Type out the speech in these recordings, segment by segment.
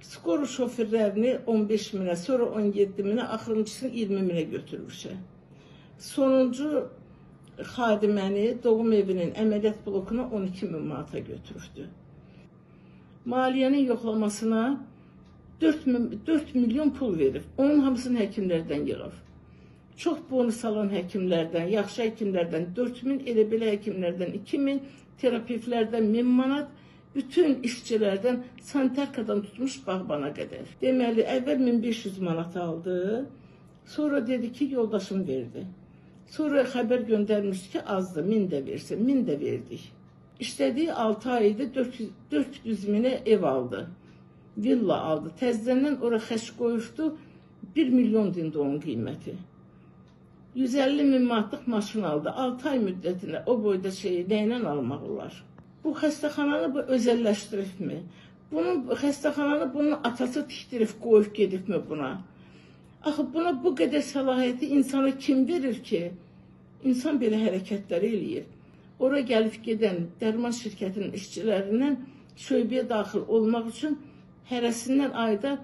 Skor şoförlərini 15 minə, sonra 17 minə, axırıncısını 20 minə götürmüşəm. Sonuncu xadiməni doğum evinin əməliyyat blokuna 12 min manata götürübdü. Maliyyənin yoxlamasına 4 milyon pul verib. Onun hamısını həkimlərdən yığıb. Çox bonus alan həkimlərdən, yaxşı həkimlərdən 4 min, elə belə həkimlərdən 2 min, terapevtlərdən 1000 manat, bütün işçilərdən sanitarkadan tutmuş bağbana qədər. Deməli, əvvəl 1500 manat aldı, sonra dedi ki, yoldaşım verdi. Sonra xəbər göndərmişdi ki, azdı, 1000 də versin, 1000 də verdik. İşlədiyi 6 ayda 400 minə ev aldı, villa aldı. Təzədən ora xəş qoyuşdu, 1 milyon dindi onun qiyməti. 150 min manatlıq maşın aldı. 6 ay müddətində o boyda şeyi nəylə almaq olar? Bu xəstəxananı bu özəlləşdiribmi? Xəstəxananı bunun atası tikdirib, qoyub gedibmi buna? Axı buna bu qədər səlahiyyəti insana kim verir ki? İnsan belə hərəkətlər eləyir. Ora gəlib gedən dərman şirkətinin işçilərindən şöbəyə daxil olmaq üçün hərəsindən ayda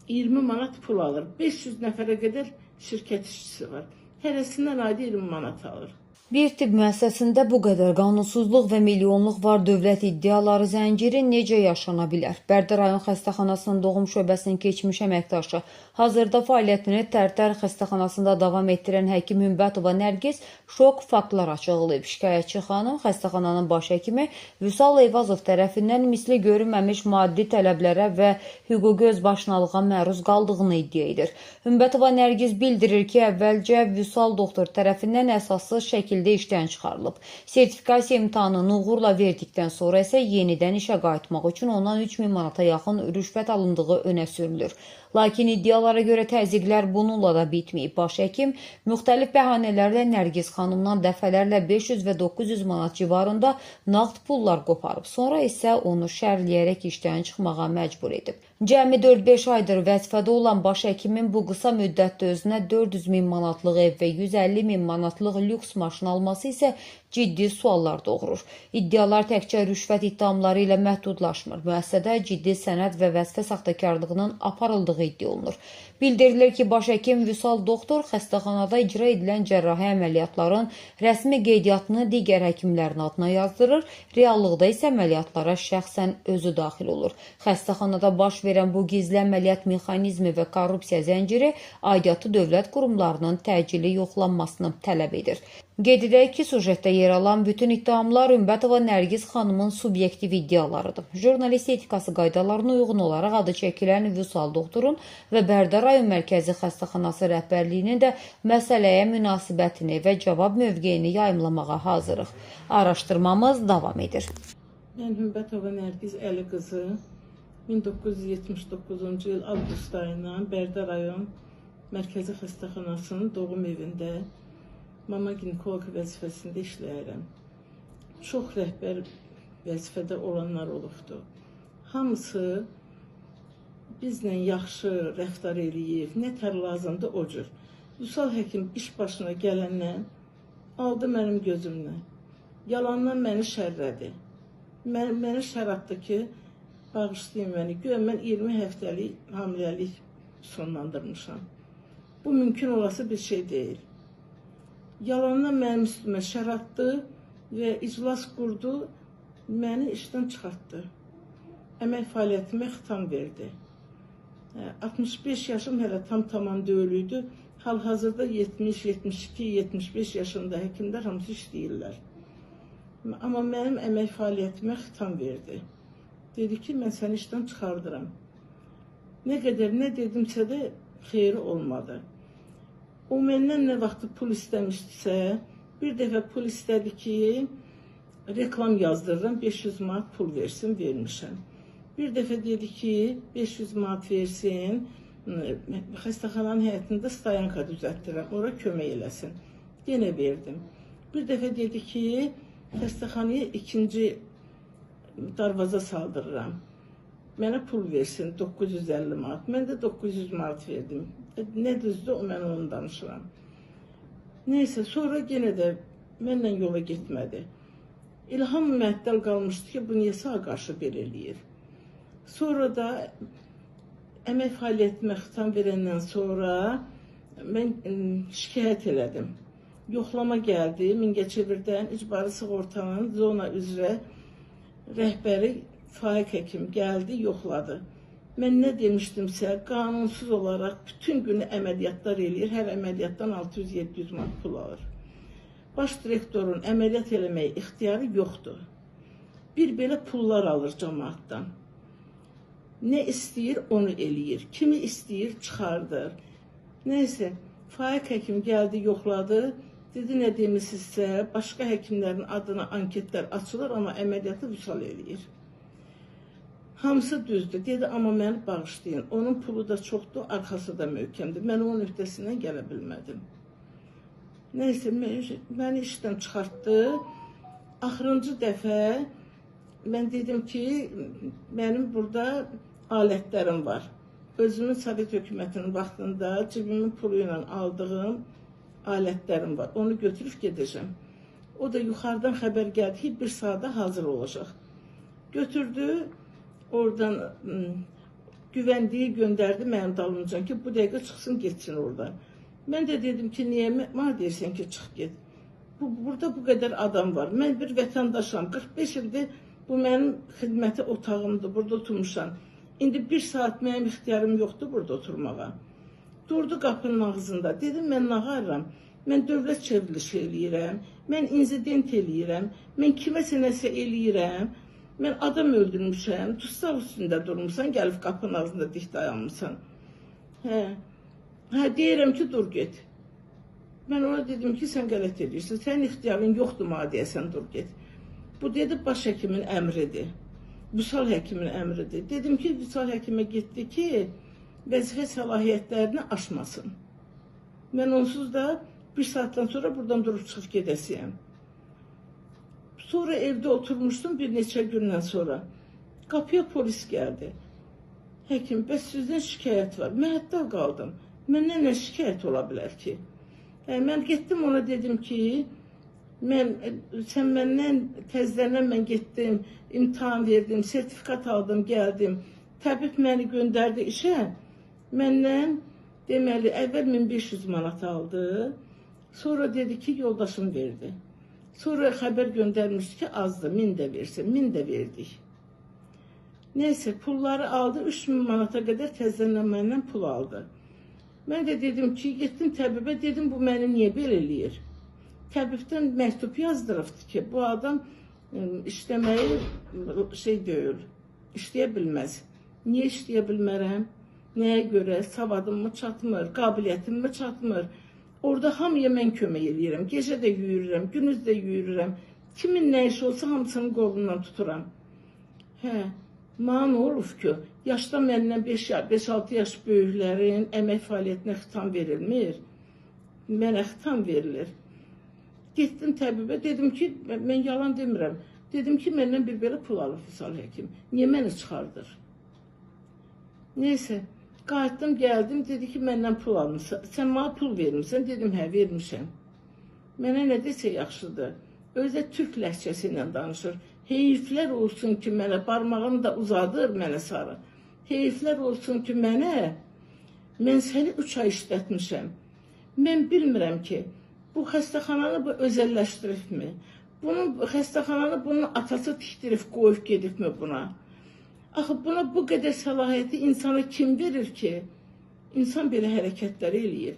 20 manat pul alır. 500 nəfərə qədər şirkət işçisi var. Hərəsindən ayda 20 manat alır. Bir tibb müəssisəsində bu qədər qanunsuzluq və milyonluq var dövlət iddiaları zənciri necə yaşana bilər? Bərdə rayon xəstəxanasının doğum şöbəsinin keçmiş əməkdaşı, hazırda fəaliyyətini Tərtər xəstəxanasında davam etdirən həkim Hümbətova Nərgiz şok faktlar açıqlayıb. Şikayətçi xanım xəstəxananın baş həkimi Vüsal Eyvazov tərəfindən misli görünməmiş maddi tələblərə və hüquqi özbaşınalığa məruz qaldığını iddia edir. Hümbətova Nərgiz bildirir ki, əvvəlcə Vüsal doktor tərəfindən əsassız şəkildə işdən çıxarılıb. Sertifikasiya imtahanını uğurla verdikdən sonra isə yenidən işə qayıtmaq üçün ondan 3000 manata yaxın rüşvət alındığı önə sürülür. Lakin iddialara görə təzyiqlər bununla da bitməyib. Baş həkim müxtəlif bəhanələrlə Nərgiz xanımdan dəfələrlə 500 və 900 manat civarında nağd pullar qoparıb. Sonra isə onu şərləyərək işdən çıxmağa məcbur edib. Cəmi 4-5 aydır vəzifədə olan baş həkimin bu qısa müddətdə özünə 400 min manatlıq ev və 150 min manatlıq lüks maşın alması isə ciddi suallar doğurur. İddialar təkcə rüşvət ittihamları ilə məhdudlaşmır. Müəssisədə ciddi sənəd və vəzifə saxtakarlığının aparıldığı iddia olunur. Bildirilir ki, baş həkim Vüsal doktor xəstəxanada icra edilən cərrahi əməliyyatların rəsmi qeydiyyatını digər həkimlərin adına yazdırır, reallıqda isə əməliyyatlara şəxsən özü daxil olur. Xəstəxanada baş verən bu gizli əməliyyat mexanizmi və korrupsiya zənciri aidiyyatı dövlət qurumlarının təcili yoxlanmasını tələb edir. Qeyd edək ki, sujetdə yer alan bütün ittihamlar Hümbətova Nərgiz xanımın subyektiv iddialarıdır. Jurnalist etikası qaydalarına uyğun olaraq adı çəkilən Vüsal doktorun və Bərdə rayon mərkəzi xəstəxanası rəhbərliyinin də məsələyə münasibətini və cavab mövqeyini yayımlamağa hazırıq. Araşdırmamız davam edir. Mən Hümbətova Nərgiz Əli qızı 1979-cu il avqust ayından Bərdə rayon mərkəzi xəstəxanasının doğum evində mama ginekoloq vəzifəsində işləyirəm. Çox rəhbər vəzifədə olanlar olubdur. Hamısı bizlə yaxşı rəftar eləyir, nə tər lazımdır o cür. Vüsal həkim iş başına gələndən aldı mənim gözümlə. Yalandan məni şərrədi. Məni şəratdı ki, bağışlayın məni. Güya mən 20 həftəlik hamiləlik sonlandırmışam. Bu mümkün olası bir şey deyil. Yalandan mənim üstümə şər atdı və iclas qurdu, məni işdən çıxartdı. Əmək fəaliyyətimə xitam verdi. 65 yaşım hələ tam deyildi. Hal-hazırda 70, 72, 75 yaşında həkimlər hamısı işləyirlər. Amma mənim əmək fəaliyyətimə xitam verdi. Dedi ki, mən səni işdən çıxardıram. Nə qədər nə dedimsə də xeyri olmadı. O məndən nə vaxtı pul istəmişdisə, bir dəfə pul istədi ki, reklam yazdırıram, 500 manat pul versin, vermişəm. Bir dəfə dedi ki, 500 manat versin, xəstəxananın həyətində stayanka düzəltdirəm, ora kömək eləsin. Yenə verdim. Bir dəfə dedi ki, xəstəxanaya ikinci darvaza saldırıram. Mənə pul versin, 950 manat. Mən də 900 manat verdim. Nə düzdür, mən onu danışıram. Neysə, sonra yenə də mənlə yola getmədi. İlham məəttəl qalmışdı ki, bu niyə sağa qarşı belə eləyir? Sonra da əmək fəaliyyətimə xitam verəndən sonra mən şikayət elədim. Yoxlama gəldi, Mingəçevirdən icbari sığortanın zona üzrə rəhbəri Faiq həkim gəldi, yoxladı. Mən nə demişdimsə, qanunsuz olaraq bütün günü əməliyyatlar eləyir, hər əməliyyatdan 600-700 manat pul alır. Baş direktorun əməliyyat eləməyə ixtiyarı yoxdur. Bir belə pullar alır cəmaatdan. Nə istəyir, onu eləyir. Kimi istəyir, çıxardır. Neyse, Faiq həkim gəldi, yoxladı. Dedi, nə demişsizsə, başqa həkimlərin adına anketlər açılır, amma əməliyyatı Vüsal eləyir. Hamısı düzdür. Dedi, amma məni bağışlayın. Onun pulu da çoxdur, arxası da möhkəmdir. Mən onun öhdəsindən gələ bilmədim. Neyse, məni işdən çıxartdı. Axırıncı dəfə mən dedim ki, mənim burada alətlərim var. Özümün Sovet hökumətinin vaxtında cibimin pulu ilə aldığım alətlərim var. Onu götürüb gedəcəm. O da yuxarıdan xəbər gəldi ki, bir saata hazır olacaq. Götürdü, oradan güvəndiyi göndərdi mənim dalımcan ki, bu dəqiqə çıxsın, getsin oradan. Mən də dedim ki, niyə mənə deyirsən ki, çıx get. Burada bu qədər adam var. Mən bir vətəndaşam. 45 ildir bu mənim xidməti otağımdır. Burada oturmuşam. İndi bir saat mənim ixtiyarım yoxdur burada oturmağa. Durdu qapının ağzında. Dedim, mən nağarram. Mən dövlət çevrilişi eləyirəm. Mən insident eləyirəm. Mən kiməsə nəsə eləyirəm. Mən adam öldürmüşəm. Dustaq üstündə durmuşsan, gəlib qapının ağzında dik dayanmışsan. Deyirəm ki, dur get. Mən ona dedim ki, sən qələt edirsən. Sənin ixtiyarın yoxdur mənə deyəsən, dur get. Bu dedi, baş həkimin əmridir. Vüsal həkimin əmridir. Dedim ki, Vüsal həkimə getdi ki, vəzifə səlahiyyətlərini aşmasın. Mən onsuz da bir saatdan sonra buradan durub çıxıb gedəsiyəm. Sonra evdə oturmuşdum bir neçə gündən sonra. Qapıya polis gəldi. Həkim, bəs sizdən şikayət var. Məhəttəl qaldım. Məndən nə şikayət ola bilər ki? Mən getdim ona dedim ki, sən məndən təzələn mən getdim, imtahan verdim, sertifikat aldım, gəldim. Təbib məni göndərdi işə. Məndən deməli əvvəl 1500 manat aldı. Sonra dedi ki, yoldaşım verdi. Sonra xəbər göndərmişdi ki, azdı, 1000 də versin, 1000 də verdik. Neyse, pulları aldı, 3000 manata qədər təzələn məndən pul aldı. Mən də dedim ki, getdim təbibə, dedim, bu məni niyə belə eləyir? Təbibdən məktub yazdırıbdı ki, bu adam işləməyi deyil, işləyə bilməz. Niyə işləyə bilmərəm? Nəyə görə? Savadım mı çatmır, qabiliyyətim mi çatmır? Orada hamıya mən kömək eləyirəm. Gecə də yürürəm, gündüz də yürürəm. Kimin nə iş olsa hamısının qolundan tuturam. Mənə nə olub ki, yaşda məndən 5-6 yaş böyüklərin əmək fəaliyyətinə xitam verilmir. Mənə xitam verilir. Getdim təbibə, dedim ki, mən yalan demirəm. Dedim ki, məndən bir belə pul alır Vüsal həkim. Niyə məni çıxardır? Neyse, qayıtdım, gəldim, dedi ki, məndən pul almışsan. Sən mənə pul vermişsən? Dedim, hə, vermişəm. Mənə nə desə yaxşıdır. Özü də türk ləhcəsi ilə danışır. Heyiflər olsun ki, mənə barmağını da uzadır mənə sarı. Heyiflər olsun ki, mən səni 3 ay işlətmişəm. Mən bilmirəm ki, bu xəstəxananı bu özəlləşdiribmi? Xəstəxananı bunun atası tikdirib, qoyub gedibmi buna? Axı, buna bu qədər səlahiyyəti insana kim verir ki? İnsan belə hərəkətləri eləyir.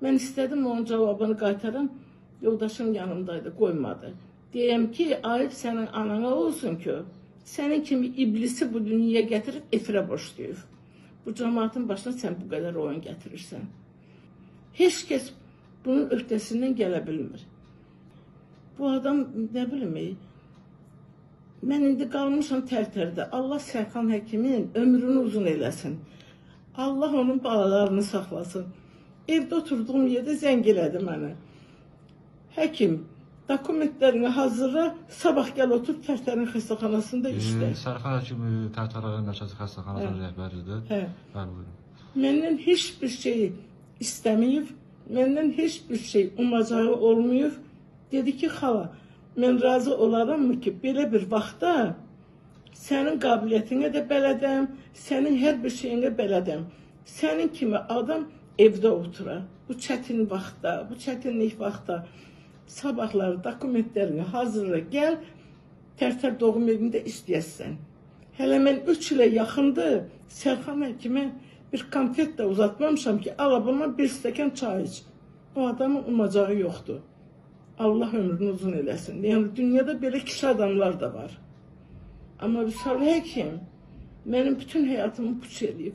Mən istədim onun cavabını qaytaram, yoldaşım yanımdaydı, qoymadı. Deyəm ki, ayıb sənin anana olsun ki, sənin kimi iblisi bu dünyaya gətirib efirə boşlayıb. Bu cəmaatın başına sən bu qədər oyun gətirirsən. Heç kəs bunun öhdəsindən gələ bilmir. Bu adam, nə bilim, mən indi qalmışam tər-tərdə. Allah Sərxan həkimin ömrünü uzun eləsin. Allah onun balalarını saxlasın. Evdə oturduğum yerdə zəng elədi mənə. Həkim, dokumentlərini hazırla, sabah gəl otur Tərtərin xəstəxanasında işlə. Sərxan həkimi Tərtərin Mərkəzi Xəstəxanasının rəhbəridir. Məndən heç bir şey istəməyib, məndən heç bir şey umacağı olmayıb. Dedi ki, xala, mən razı olaram mı ki, belə bir vaxtda Sənin qabiliyyətinə də bələdəm, sənin hər bir şeyinə bələdəm. Sənin kimi adam evdə oturar. Bu çətin vaxtda, bu çətinlik vaxtda sabahları dokumentlərini hazırla, gəl, Tərtər doğum evində istəyəsən. Hələ mən 3 ilə yaxındır, Sərxan həkimə bir konfet də uzatmamışam ki, ala buna bir stəkan çay iç. O adamın umacağı yoxdur. Allah ömrünü uzun eləsin. Yəni, dünyada belə kişi adamlar da var. Amma Vüsal həkim mənim bütün həyatımı puç eləyib.